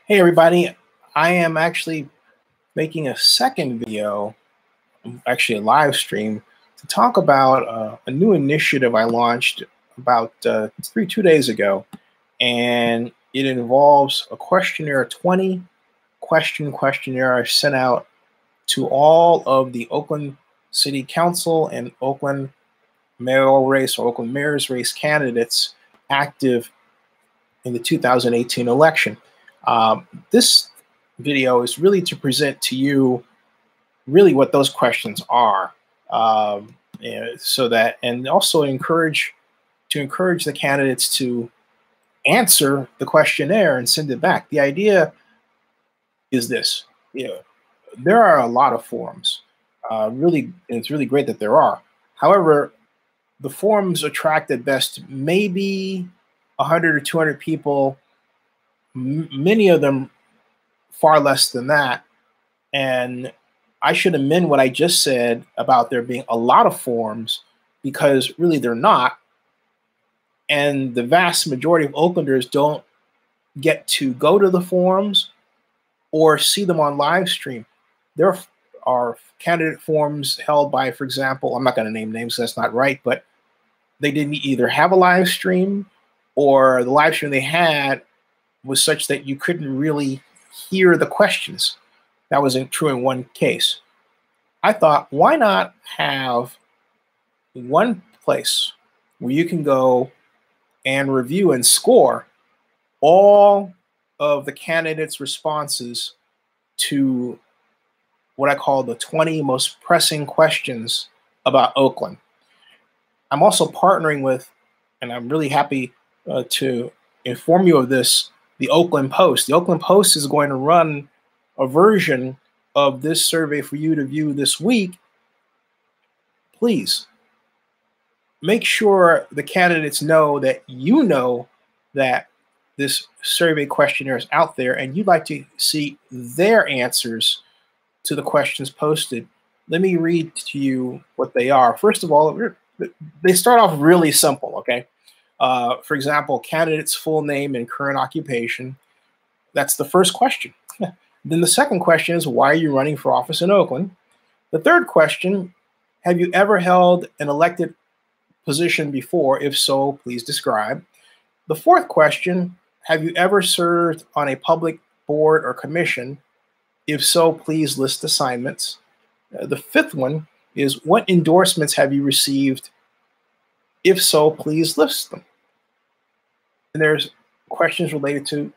Hey everybody, I am actually making a second video, actually a live stream, to talk about a new initiative I launched about 2 days ago, and it involves a questionnaire, 20 questionnaire I sent out to all of the Oakland City Council and Oakland Mayoral race or Oakland Mayor's race candidates active in the 2018 election. This video is really to present to you really what those questions are, so that, and also encourage the candidates to answer the questionnaire and send it back. The idea is this: there are a lot of forms. Really, and it's really great that there are. However, the forms attract at best maybe 100 or 200 people. Many of them far less than that. And I should amend what I just said about there being a lot of forms, because really they're not. And the vast majority of Oaklanders don't get to go to the forums or see them on live stream. There are candidate forums held by, for example, I'm not going to name names, that's not right, but they didn't either have a live stream, or the live stream they had was such that you couldn't really hear the questions. That wasn't true in one case. I thought, why not have one place where you can go and review and score all of the candidates' responses to what I call the 20 most pressing questions about Oakland. I'm also partnering with, and I'm really happy to inform you of this, the Oakland Post. The Oakland Post is going to run a version of this survey for you to view this week. Please make sure the candidates know that you know that this survey questionnaire is out there and you'd like to see their answers to the questions posted. Let me read to you what they are. First of all, they start off really simple, okay? For example, candidate's full name and current occupation. That's the first question. Then the second question is, why are you running for office in Oakland? The third question, have you ever held an elected position before? If so, please describe. The fourth question, have you ever served on a public board or commission? If so, please list assignments. The fifth one is, what endorsements have you received? If so, please list them. And there's questions related to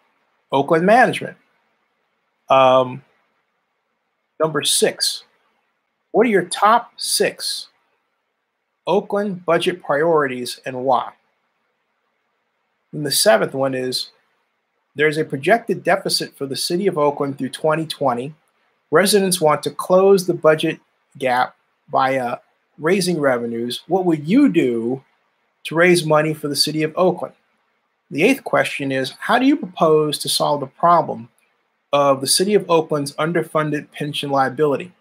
Oakland management. Number 6, what are your top 6 Oakland budget priorities and why? And the 7th one is, there's a projected deficit for the City of Oakland through 2020. Residents want to close the budget gap by raising revenues. What would you do to raise money for the City of Oakland? The 8th question is, how do you propose to solve the problem of the City of Oakland's underfunded pension liability?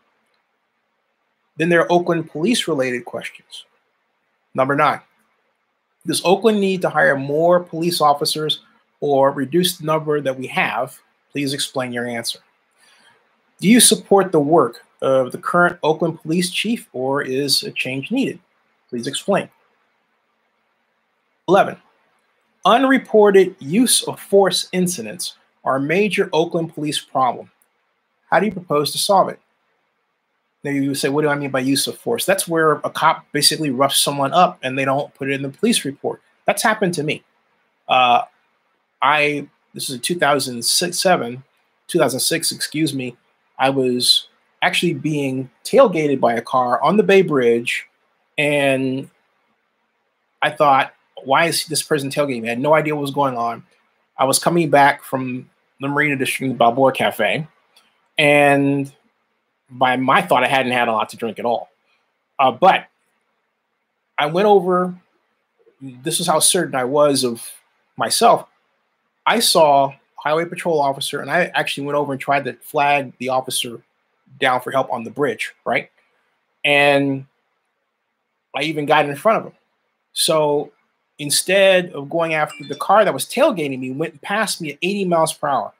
Then there are Oakland police-related questions. Number 9, does Oakland need to hire more police officers or reduce the number that we have? Please explain your answer. Do you support the work of the current Oakland police chief, or is a change needed? Please explain. 11, unreported use of force incidents are a major Oakland police problem. How do you propose to solve it? Now you would say, what do I mean by use of force? That's where a cop basically roughs someone up and they don't put it in the police report. That's happened to me. This is in 2006, excuse me. I was actually being tailgated by a car on the Bay Bridge, and I thought, why is this person tailgating me? I had no idea what was going on. I was coming back from the Marina District, the Balboa Cafe, and by my thought, I hadn't had a lot to drink at all. But I went over, this is how certain I was of myself. I saw a highway patrol officer, and I actually went over and tried to flag the officer down for help on the bridge, right? And I even got in front of him. So instead of going after the car that was tailgating me, went past me at 80 miles per hour.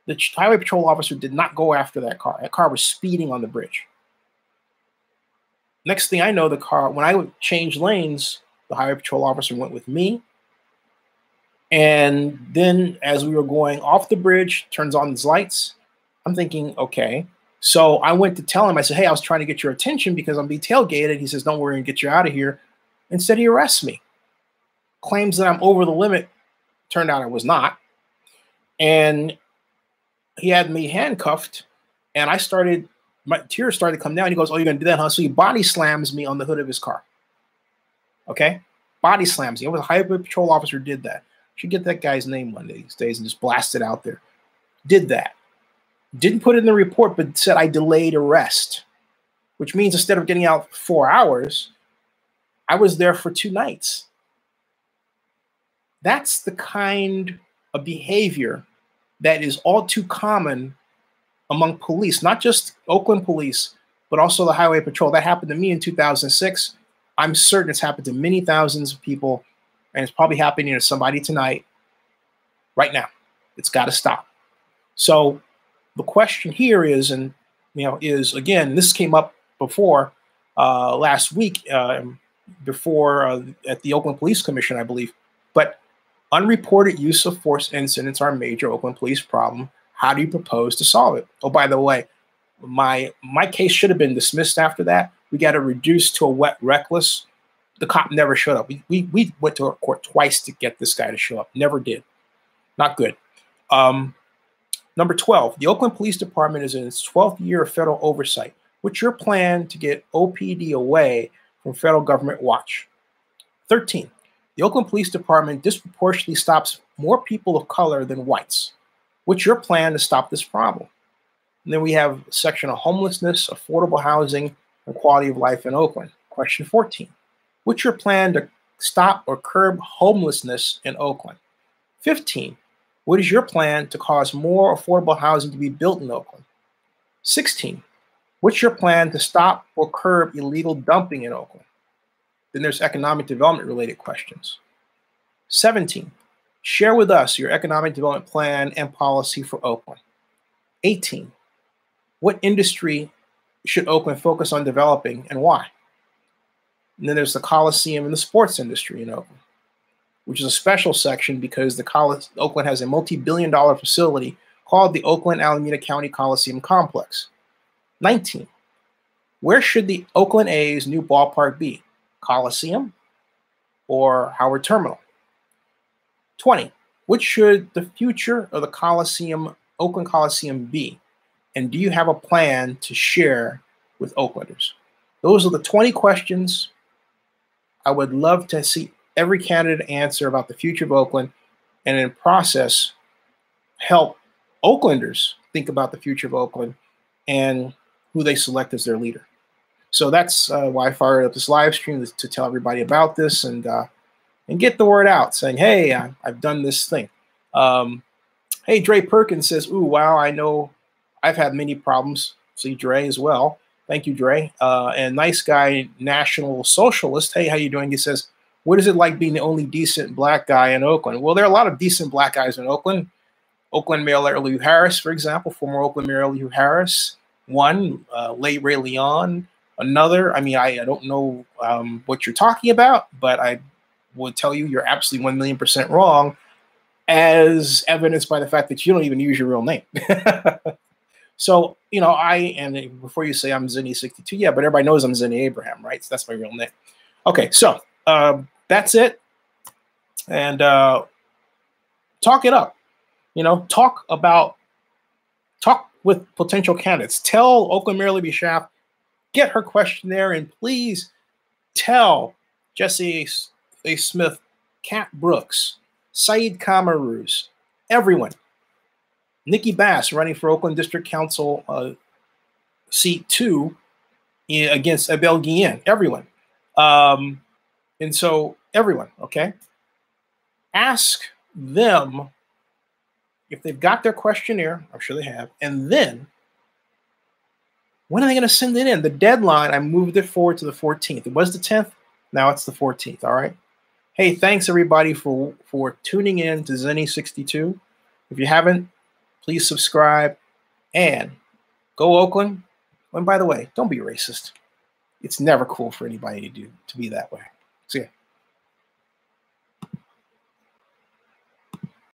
The highway patrol officer did not go after that car. That car was speeding on the bridge. Next thing I know, the car, when I would change lanes, the highway patrol officer went with me. And then as we were going off the bridge, turns on his lights. I'm thinking, okay. So I went to tell him, I said, hey, I was trying to get your attention because I'm being tailgated. He says, don't worry, and get you out of here. Instead, he arrests me. Claims that I'm over the limit. Turned out I was not. And he had me handcuffed, and my tears started to come down. He goes, oh, you're going to do that, huh? So he body slams me on the hood of his car. Okay? Body slams me. It was a highway patrol officer did that. Should get that guy's name one of these days and just blast it out there. Did that. Didn't put it in the report, but said I delayed arrest, which means instead of getting out 4 hours, I was there for 2 nights. That's the kind of behavior that is all too common among police, not just Oakland police, but also the highway patrol. That happened to me in 2006. I'm certain it's happened to many thousands of people, and it's probably happening to somebody tonight, right now. It's got to stop. So the question here is, and is again, this came up before last week, before at the Oakland Police Commission, I believe, but unreported use of force incidents are a major Oakland police problem. How do you propose to solve it? Oh, by the way, my case should have been dismissed after that. We got it reduced to a wet reckless. The cop never showed up. We went to court twice to get this guy to show up. Never did. Not good. Number 12, the Oakland Police Department is in its 12th year of federal oversight. What's your plan to get OPD away from federal government watch? 13, the Oakland Police Department disproportionately stops more people of color than whites. What's your plan to stop this problem? And then we have a section on homelessness, affordable housing, and quality of life in Oakland. Question 14, what's your plan to stop or curb homelessness in Oakland? 15, what is your plan to cause more affordable housing to be built in Oakland? 16, what's your plan to stop or curb illegal dumping in Oakland? Then there's economic development related questions. 17, share with us your economic development plan and policy for Oakland. 18, what industry should Oakland focus on developing and why? And then there's the Coliseum and the sports industry in Oakland, which is a special section because Oakland has a multi-billion-dollar facility called the Oakland Alameda County Coliseum Complex. 19, where should the Oakland A's new ballpark be? Coliseum or Howard Terminal? 20, what should the future of the Coliseum, Oakland Coliseum be? And do you have a plan to share with Oaklanders? Those are the 20 questions I would love to see every candidate answer about the future of Oakland, and in the process, help Oaklanders think about the future of Oakland and who they select as their leader. So that's why I fired up this live stream to tell everybody about this and get the word out, saying, hey, I've done this thing. Hey, Dre Perkins says, ooh, wow, I know I've had many problems. See Dre as well. Thank you, Dre. And nice guy, National Socialist. Hey, how you doing? He says, what is it like being the only decent black guy in Oakland? Well, there are a lot of decent black guys in Oakland. Oakland Mayoral Hugh Harris, for example, former Oakland Mayoral Hugh Harris, one, late Ray Leon, another. I mean, I don't know what you're talking about, but I would tell you you're absolutely 1,000,000% wrong, as evidenced by the fact that you don't even use your real name. So, and before you say I'm Zinni62, yeah, but everybody knows I'm Zinni Abraham, right? So that's my real name. Okay, so that's it. And talk it up. Talk with potential candidates. Tell Oakland Mayoral B. Schaaf, get her questionnaire, and please tell Jesse A. Smith, Kat Brooks, Saeed Kamaruz, everyone. Nikki Bass running for Oakland District Council seat 2 against Abel Guillen, everyone. And so everyone, okay? Ask them if they've got their questionnaire. I'm sure they have. And then when are they going to send it in? The deadline, I moved it forward to the 14th. It was the 10th. Now it's the 14th. All right. Hey, thanks everybody for tuning in to Zinni62. If you haven't Please subscribe and go Oakland. And by the way, don't be racist. It's never cool for anybody to be that way. See ya.